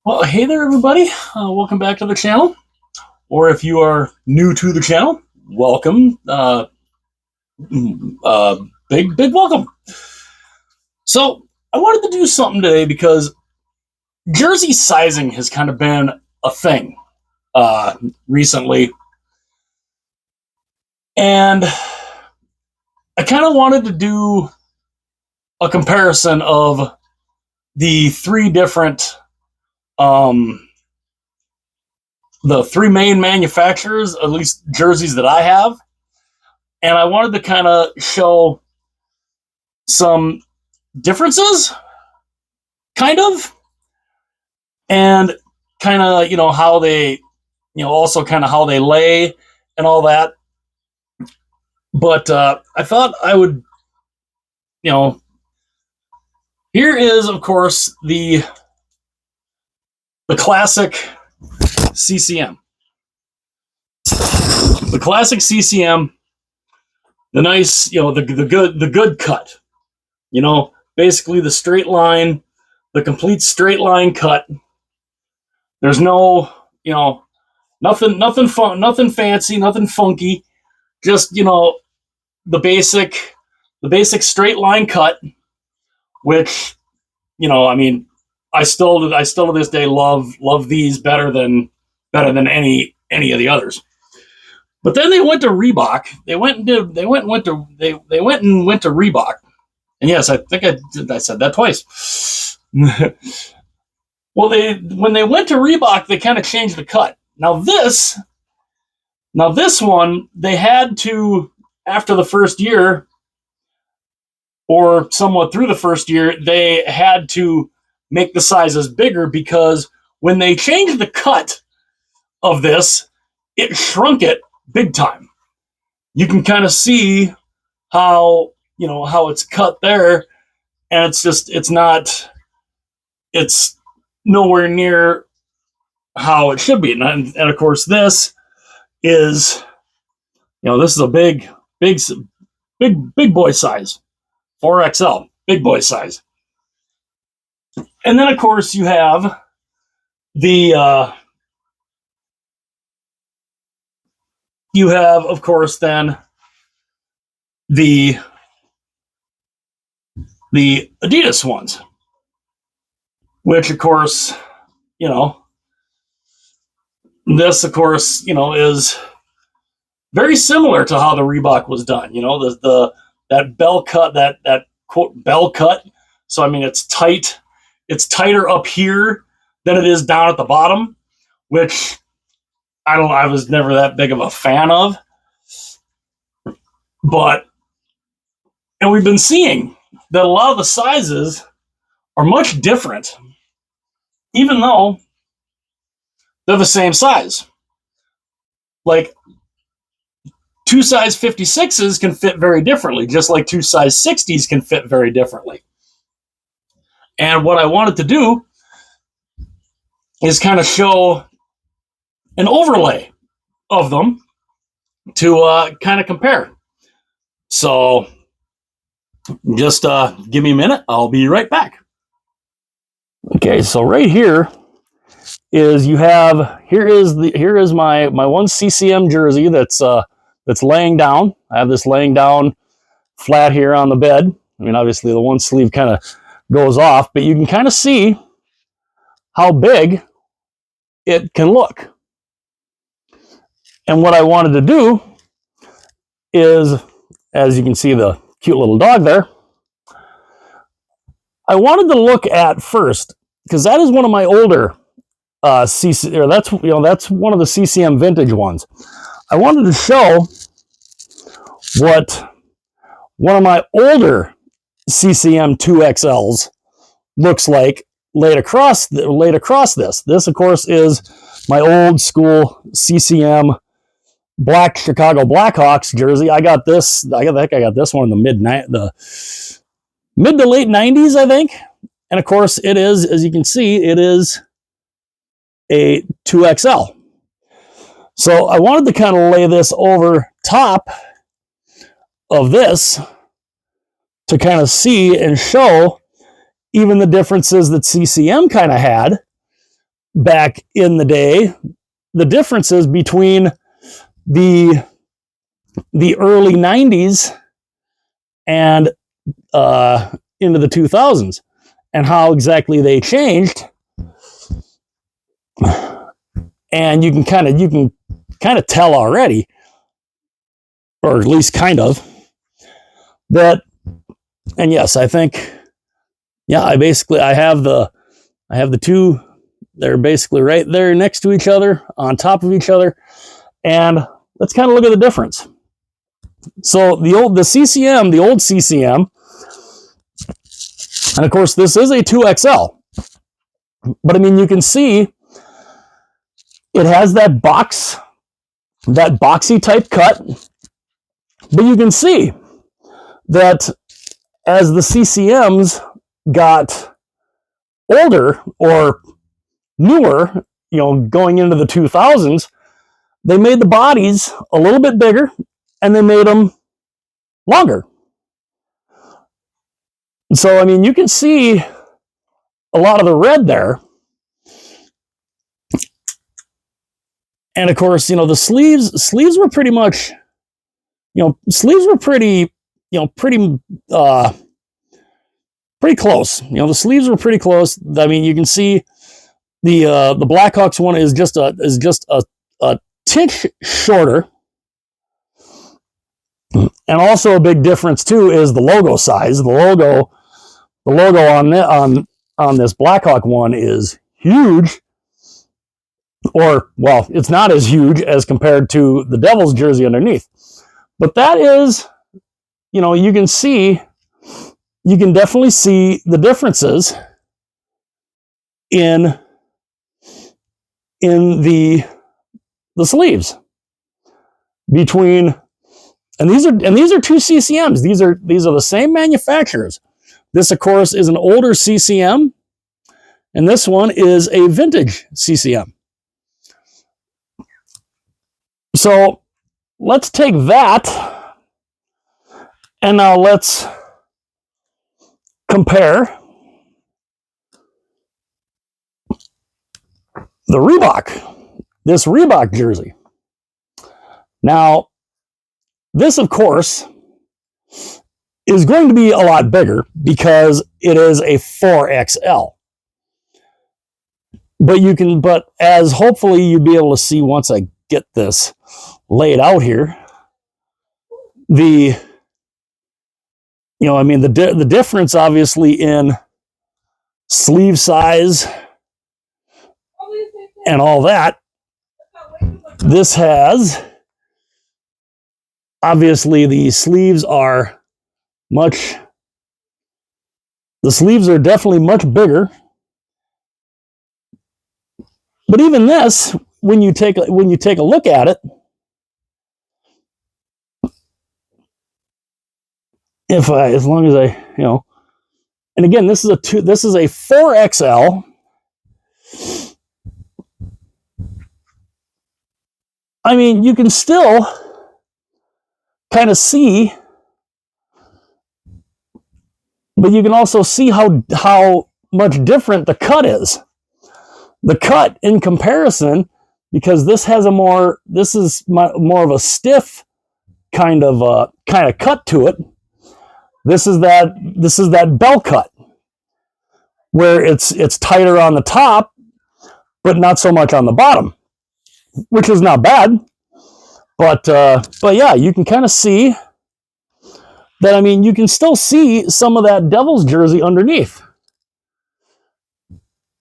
Well, hey there, everybody. Welcome back to the channel. Or if you are new to the channel, welcome. Uh, big welcome. So, I wanted to do something today because jersey sizing has kind of been a thing recently. And I kind of wanted to do a comparison of the three different, um, the three main manufacturers, at least jerseys that I have. And I wanted to kind of show some differences, kind of, and kind of, how they, also kind of how they lay and all that. But I thought I would, you know, here is, of course, the classic CCM. The classic CCM, the nice, the good cut. Basically the straight line, the complete straight line cut. There's no, nothing fun, nothing fancy, nothing funky. Just the basic the basic straight line cut, which I mean, I still to this day love these better than any of the others. But then they went to Reebok. They went and went to Reebok. And yes, I think I said that twice. Well, they when they went to Reebok, they kind of changed the cut. Now this one, they had to, after the first year, or somewhat through the first year, they had to make the sizes bigger because when they changed the cut of this, it shrunk it big time. You can kind of see how it's cut there, and it's nowhere near how it should be. And of course, is this is a big boy size, 4XL, big boy size. And then of course the you have, of course, then the the Adidas ones, which of course, you know, this of course, is very similar to how the Reebok was done. The that bell cut, that quote bell cut. So I mean, it's tight. It's tighter up here than it is down at the bottom, which I was never that big of a fan of. But and we've been seeing that a lot of the sizes are much different, even though they're the same size. Like two size 56s can fit very differently, just like two size 60s can fit very differently. And what I wanted to do is kind of show an overlay of them to kind of compare. So just give me a minute. I'll be right back. Okay, so right here is here is my one CCM jersey that's laying down. I have this laying down flat here on the bed. I mean, obviously the one sleeve kind of goes off, but you can kind of see how big it can look. And what I wanted to do is, as you can see the cute little dog there, I wanted to look at first, because that is one of my older CC, or that's one of the CCM vintage ones. I wanted to show what one of my older CCM 2XLs looks like laid across this. This, of course, is my old school CCM black Chicago Blackhawks jersey. I got this one in the mid to late 90s, I think. And of course, it is, as you can see, it is a 2XL. So I wanted to kind of lay this over top of this to kind of see and show even the differences that CCM kind of had back in the day, the differences between the the early 90s and into the 2000s, and how exactly they changed. And you can kind of tell already, or at least kind of, that. And yes, I think, yeah, I have the two. They're basically right there next to each other, on top of each other, and let's kind of look at the difference. So the CCM, the old CCM, and of course this is a 2XL, but I mean, you can see it has that boxy type cut, but you can see that as the CCMs got older or newer, going into the 2000s, they made the bodies a little bit bigger and they made them longer. So, I mean, you can see a lot of the red there. And of course, the sleeves were pretty much, sleeves were pretty, pretty, pretty close. The sleeves were pretty close. I mean, you can see the Blackhawks one is just a tinch shorter. And also a big difference too is the logo size. The logo on this Blackhawk one is huge, or well, it's not as huge as compared to the Devils jersey underneath. But that is, you can definitely see the differences in the sleeves between, and these are two CCMs. These are the same manufacturers. This, of course, is an older CCM, and this one is a vintage CCM. So let's take that, and now let's compare the Reebok, this Reebok jersey. Now, this, of course, is going to be a lot bigger because it is a 4XL. But as hopefully you'll be able to see once I get this laid out here, the the difference obviously in sleeve size and all that. This has, obviously, the sleeves are definitely much bigger. But even this, when you take a look at it, as long as and again, this is a 4XL. I mean, you can still kind of see, but you can also see how much different the cut is. The cut in comparison, because this is more of a stiff kind of cut to it. This is that bell cut where it's tighter on the top, but not so much on the bottom, which is not bad. But yeah, you can kind of see that. I mean, you can still see some of that Devils jersey underneath,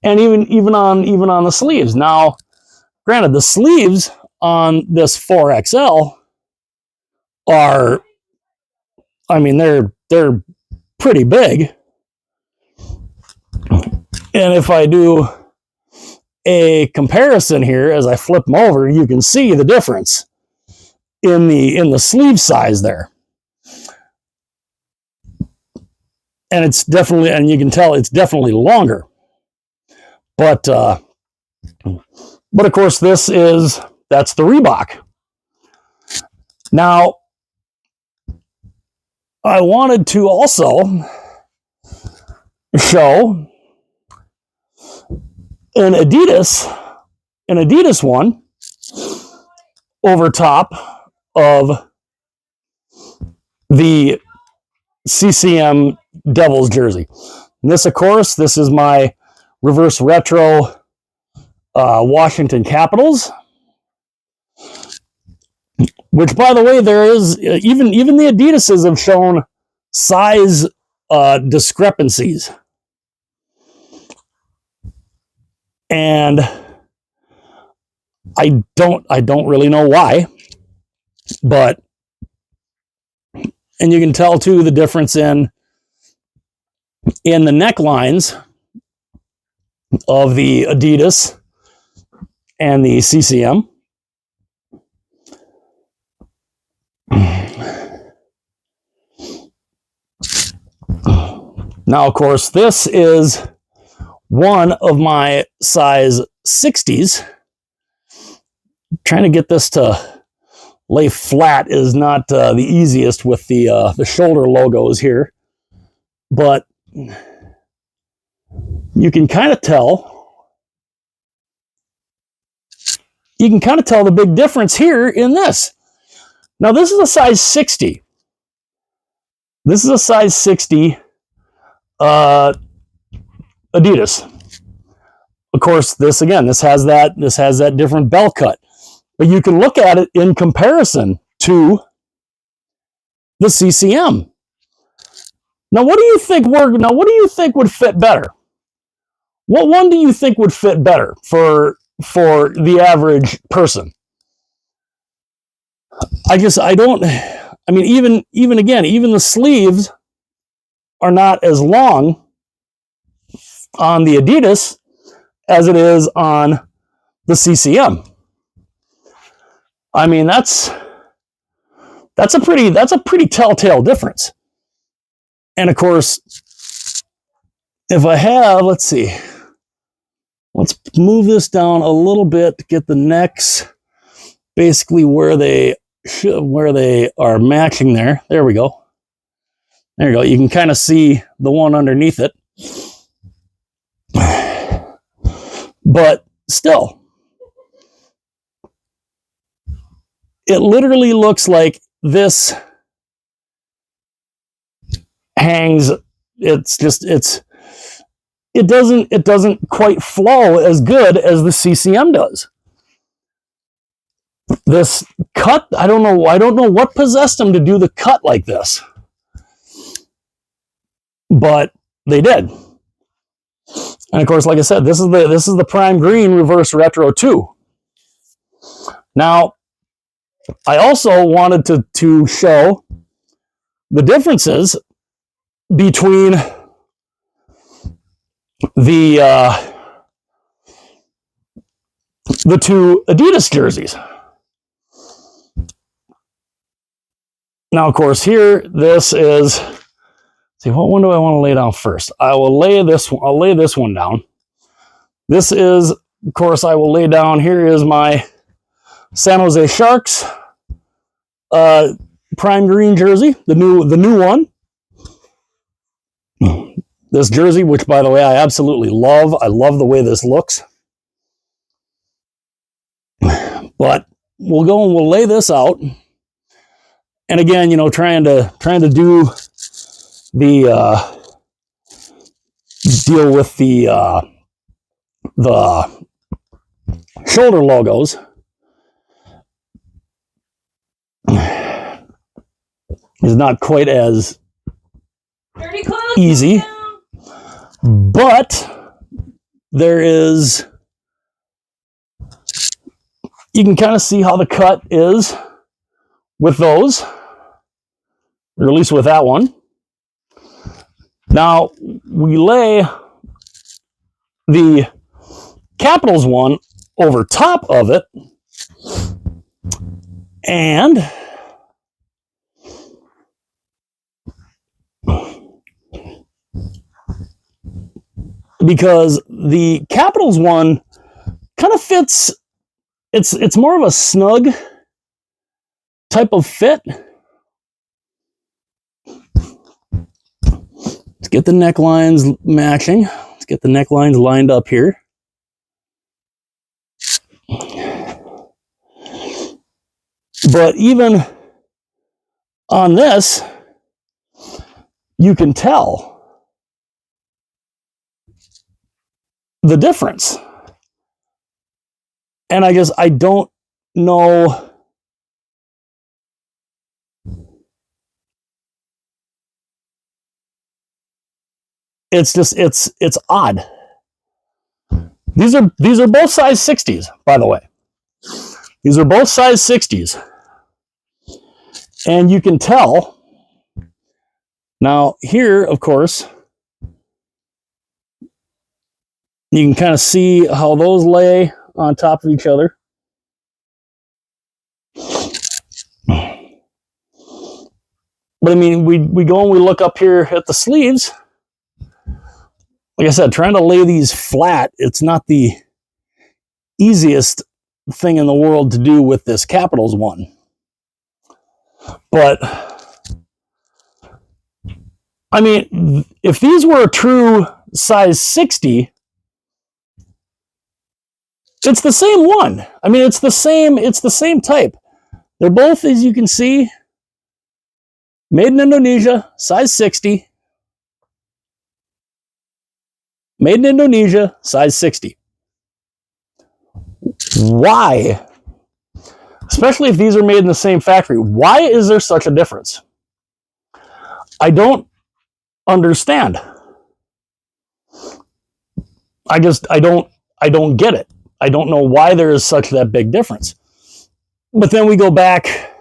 and even on the sleeves. Now, granted, the sleeves on this 4XL are, I mean, they're pretty big. And if I do a comparison here, as I flip them over, you can see the difference in the sleeve size there. And you can tell it's definitely longer. But of course, that's the Reebok. Now, I wanted to also show an Adidas one over top of the CCM Devils jersey. And this, of course, this is my reverse retro Washington Capitals, which, by the way, there is even the Adidases have shown size discrepancies, and I don't really know why, but and you can tell too the difference in the necklines of the Adidas and the CCM. Now, of course, this is one of my size 60s. Trying to get this to lay flat is not the easiest with the shoulder logos here, but you can kind of tell. You can kind of tell the big difference here in this. Now, this is a size 60. This is a size 60 Adidas. Of course, this has that different bell cut, but you can look at it in comparison to the CCM. Now, what do you think would fit better? What one do you think would fit better for the average person? I mean, even the sleeves are not as long on the Adidas as it is on the CCM. I mean, that's a pretty telltale difference. And of course, if I have, let's move this down a little bit to get the necks basically where they are matching there. There we go. There you go. You can kind of see the one underneath it. But still, it literally looks like this hangs. It doesn't quite flow as good as the CCM does. This cut, I don't know what possessed them to do the cut like this, but they did. And of course, like I said, this is the prime green reverse retro 2. Now, I also wanted to show the differences between the two Adidas jerseys. Now, of course, here this is. See, what one do I want to lay down first? I'll lay this one down. This is, of course, I will lay down. Here is my San Jose Sharks prime green jersey, the new one. This jersey, which by the way I absolutely love. I love the way this looks. But we'll go and we'll lay this out. And again, trying to do the deal with the shoulder logos is not quite as easy, but there is, you can kind of see how the cut is with those, or at least with that one. Now we lay the Capitals one over top of it, and because the Capitals one kind of fits, it's more of a snug type of fit. Let's get the necklines matching. Let's get the necklines lined up here. But even on this, you can tell the difference. And I don't know. It's odd. These are both size 60s, by the way. These are both size 60s. And you can tell. Now, here, of course, you can kind of see how those lay on top of each other. But I mean, we go and we look up here at the sleeves. Like I said, trying to lay these flat, it's not the easiest thing in the world to do with this Capitals one. But I mean, if these were a true size 60, it's the same one. I mean, it's the same type. They're both, as you can see, made in Indonesia, size 60. Made in Indonesia, size 60. Why? Especially if these are made in the same factory. Why is there such a difference? I don't understand. I don't get it. I don't know why there is such that big difference. But then we go back,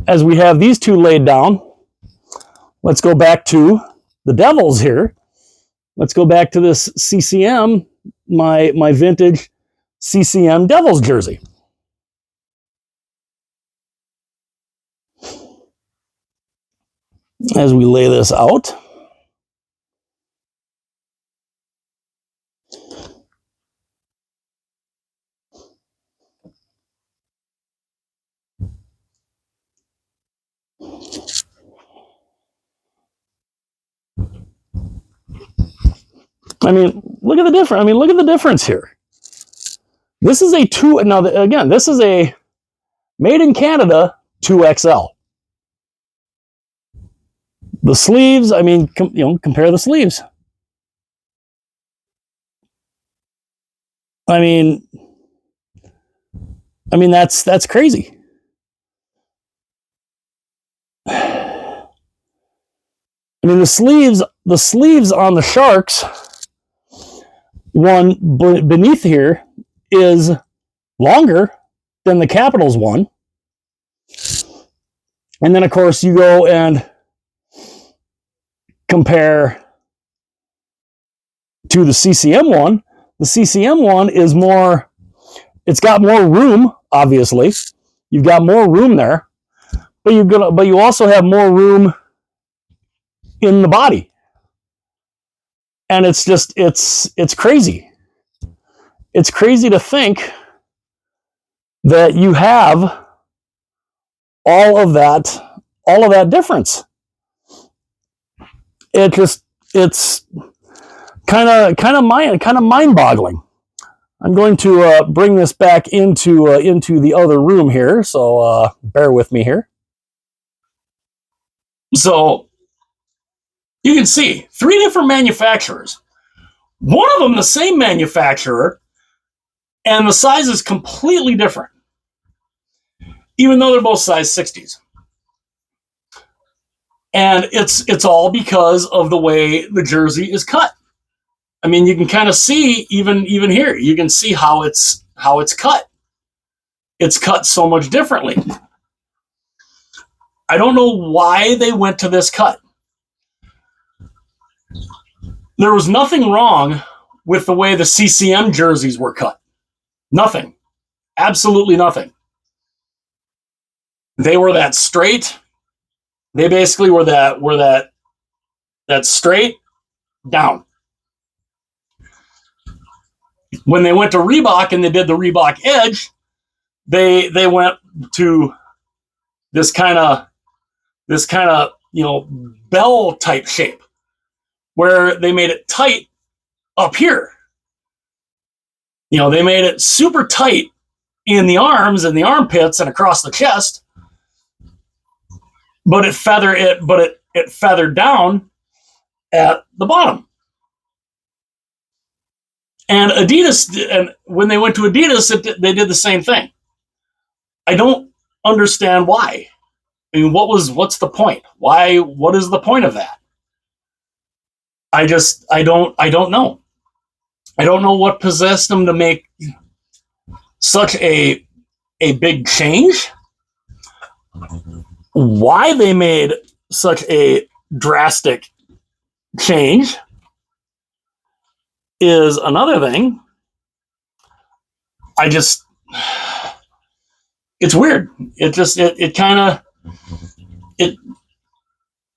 as we have these two laid down, let's go back to the Devils here. Let's go back to this CCM, my vintage CCM Devils jersey. As we lay this out. I mean, look at the difference. I mean, look at the difference here. This is a two. Now, again, this is a made in Canada 2XL. The sleeves. I mean, compare the sleeves. I mean, that's crazy. I mean, the sleeves on the Sharks one beneath here is longer than the Capitals one. And then, of course, you go and compare to the CCM one. The CCM one is more, it's got more room, obviously. You've got more room there, but you also have more room in the body. And it's crazy. It's crazy to think that you have all of that difference. It's kind of mind boggling. I'm going to bring this back into the other room here, so bear with me here. So you can see 3 different manufacturers. One of them the same manufacturer, and the size is completely different, even though they're both size 60s. And it's all because of the way the jersey is cut. I mean, you can kind of see even here. You can see how it's cut. It's cut so much differently. I don't know why they went to this cut. There was nothing wrong with the way the CCM jerseys were cut. Nothing. Absolutely nothing. They were that straight. They basically were that straight down. When they went to Reebok and they did the Reebok Edge, they went to this kind of bell type shape where they made it tight up here. They made it super tight in the arms and the armpits and across the chest, but it feathered down at the bottom. And Adidas, and when they went to Adidas, they did the same thing. I don't understand why. I mean, what's the point? Why? What is the point of that? I don't know. I don't know what possessed them to make such a big change. Why they made such a drastic change is another thing. I just, it's weird. It kind of, it,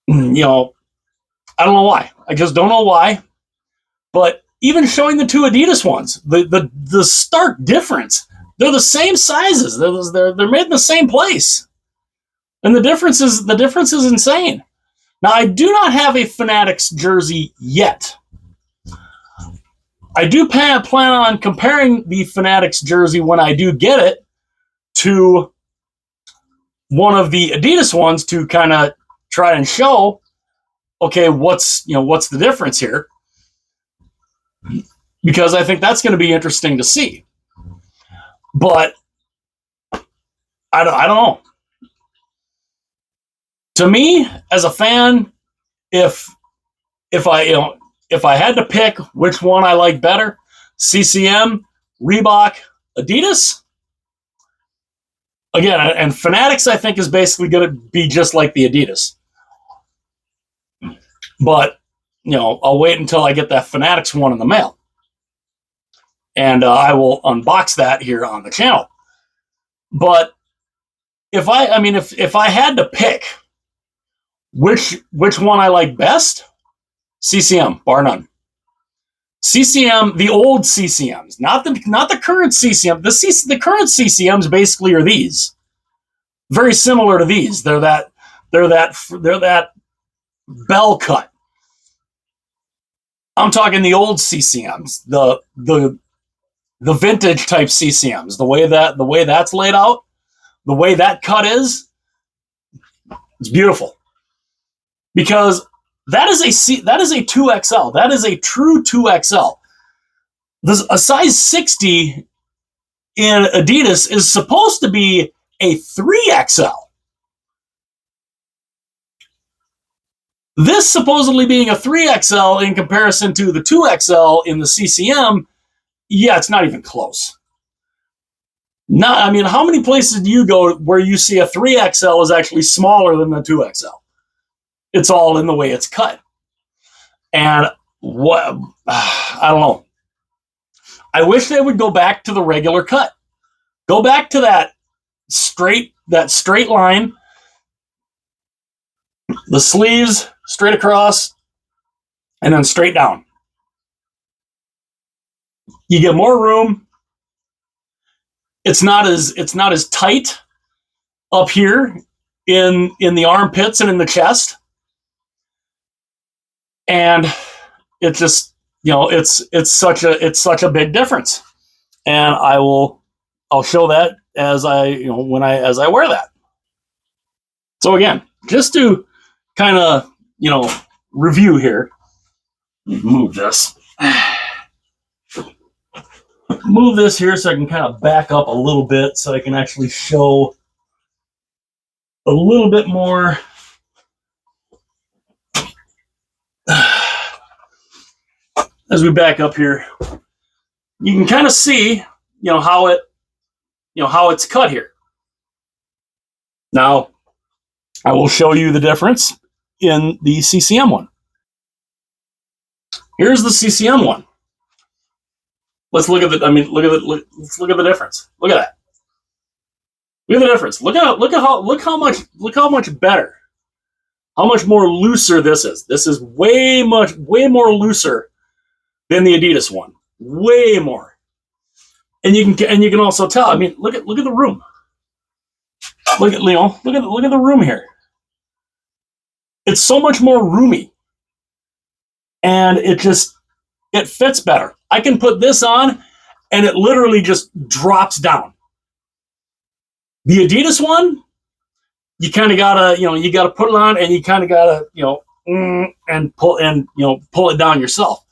I don't know why. I just don't know why. But even showing the two Adidas ones, the stark difference. They're the same sizes. They're made in the same place, and the difference is insane. Now, I do not have a Fanatics jersey yet. I do plan on comparing the Fanatics jersey when I do get it to one of the Adidas ones to kind of try and show, okay, what's the difference here? Because I think that's going to be interesting to see. But I don't know. To me, as a fan, if I had to pick which one I like better, CCM, Reebok, Adidas. Again, and Fanatics, I think, is basically going to be just like the Adidas. But I'll wait until I get that Fanatics one in the mail, and I will unbox that here on the channel. But if I had to pick which one I like best, CCM, bar none. CCM, the old CCMs, not the current CCM. The current CCMs basically are these, very similar to these. They're that bell cut. I'm talking the old CCMs, the vintage type CCMs. The way that's laid out, the way that cut is, it's beautiful. Because that is a 2XL. That is a true 2XL. A size 60 in Adidas is supposed to be a 3XL. This supposedly being a 3XL in comparison to the 2XL in the CCM, yeah, it's not even close. How many places do you go where you see a 3XL is actually smaller than the 2XL? It's all in the way it's cut. And I don't know. I wish they would go back to the regular cut. Go back to that straight line, the sleeves straight across, and then straight down. You get more room. It's not as tight up here in the armpits and in the chest, and it just it's such a big difference. And I'll show that as I wear that. So again, just to kind of review here, move this here so I can kind of back up a little bit so I can actually show a little bit more. As we back up here, you can kind of see how it's cut here. Now I will show you the difference in the CCM one. Here's the CCM one. Let's look at the. Let's look at the difference. Look at that. Look at the difference. Look how much better, how much more looser this is. This is way more looser than the Adidas one. Way more. And you can also tell. Look at the room. Look at the room here. It's so much more roomy, and it fits better. I can put this on, and it literally just drops down. The Adidas one, you kind of gotta, you gotta put it on, and you kind of gotta, and pull it down yourself.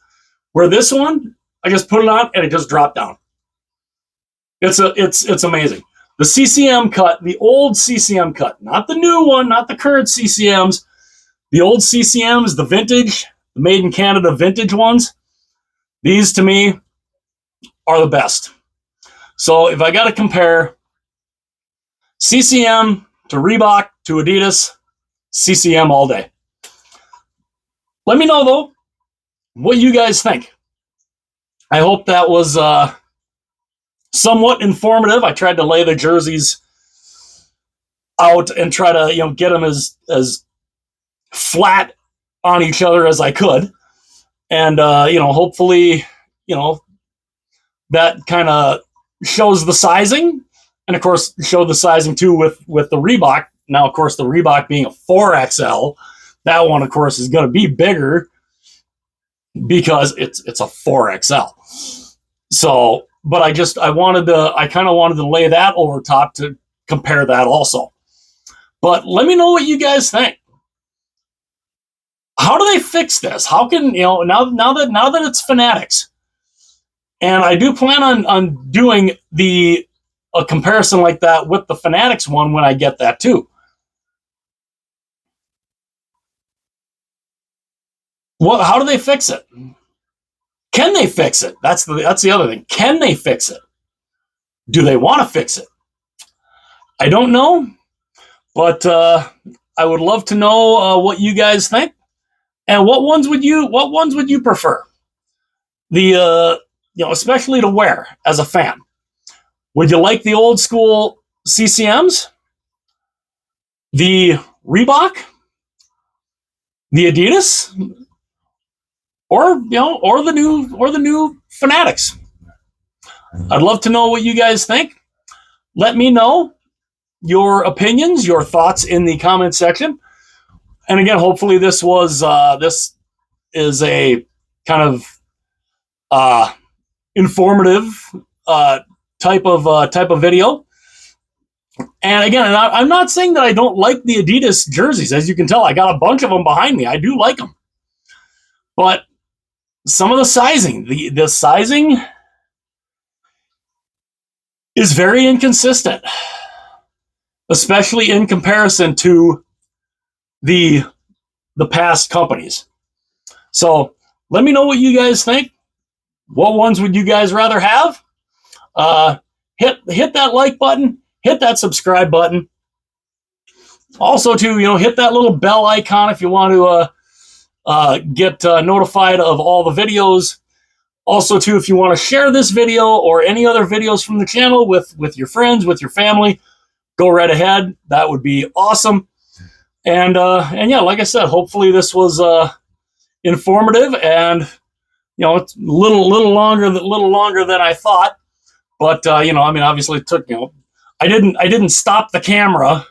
Where this one, I just put it on and it just dropped down. It's amazing. The CCM cut, the old CCM cut, not the new one, not the current CCMs. The old CCMs, the vintage, the made in Canada vintage ones. These to me are the best. So if I got to compare CCM to Reebok to Adidas, CCM all day. Let me know though what you guys think. I hope that was somewhat informative. I tried to lay the jerseys out and try to get them as flat on each other as I could, and hopefully that kind of shows the sizing, and of course showed the sizing too with the Reebok. Now of course the Reebok being a 4XL, that one of course is going to be bigger because it's a 4XL. So, but I kind of wanted to lay that over top to compare that also. But let me know what you guys think. How do they fix this? How can now that it's Fanatics, and I do plan on doing a comparison like that with the Fanatics one when I get that too. How do they fix it? Can they fix it? That's the other thing. Can they fix it? Do they want to fix it? I don't know, but I would love to know what you guys think, and what ones would you prefer? The especially to wear as a fan. Would you like the old school CCMs, the Reebok, the Adidas, or the new Fanatics? I'd love to know what you guys think. Let me know your opinions, your thoughts in the comment section. And again, hopefully this is a kind of informative type of video. And again, I'm not saying that I don't like the Adidas jerseys. As you can tell, I got a bunch of them behind me. I do like them, but some of the sizing, the sizing is very inconsistent, especially in comparison to the past companies. So let me know what you guys think. What ones would you guys rather have? Hit that like button, hit that subscribe button. Also, to hit that little bell icon if you want to get notified of all the videos. Also, too, if you want to share this video or any other videos from the channel with your friends, with your family, go right ahead. That would be awesome. And yeah, like I said, hopefully this was informative, and it's a little longer than I thought. But obviously it took I didn't stop the camera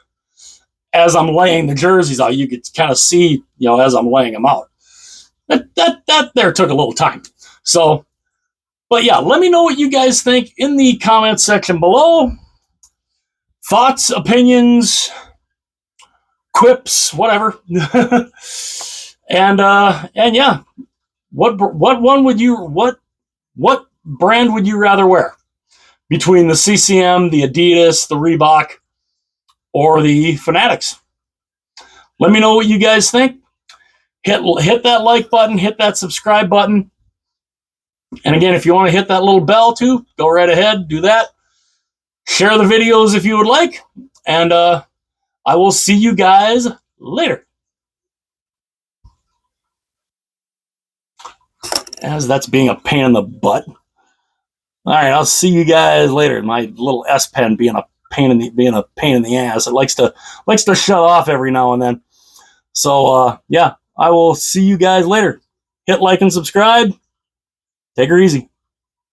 as I'm laying the jerseys out. You could kind of see as I'm laying them out. That there took a little time. So, but yeah, let me know what you guys think in the comment section below. Thoughts, opinions, quips, whatever. And yeah, what brand would you rather wear between the CCM, the Adidas, the Reebok, or the Fanatics? Let me know what you guys think. Hit that like button, hit that subscribe button. And again, if you want to hit that little bell too, go right ahead, do that. Share the videos if you would like. And I will see you guys later. As that's being a pain in the butt. All right, I'll see you guys later. My little S Pen being a pain in the ass. It likes to shut off every now and then. So yeah, I will see you guys later. Hit like and subscribe. Take her easy.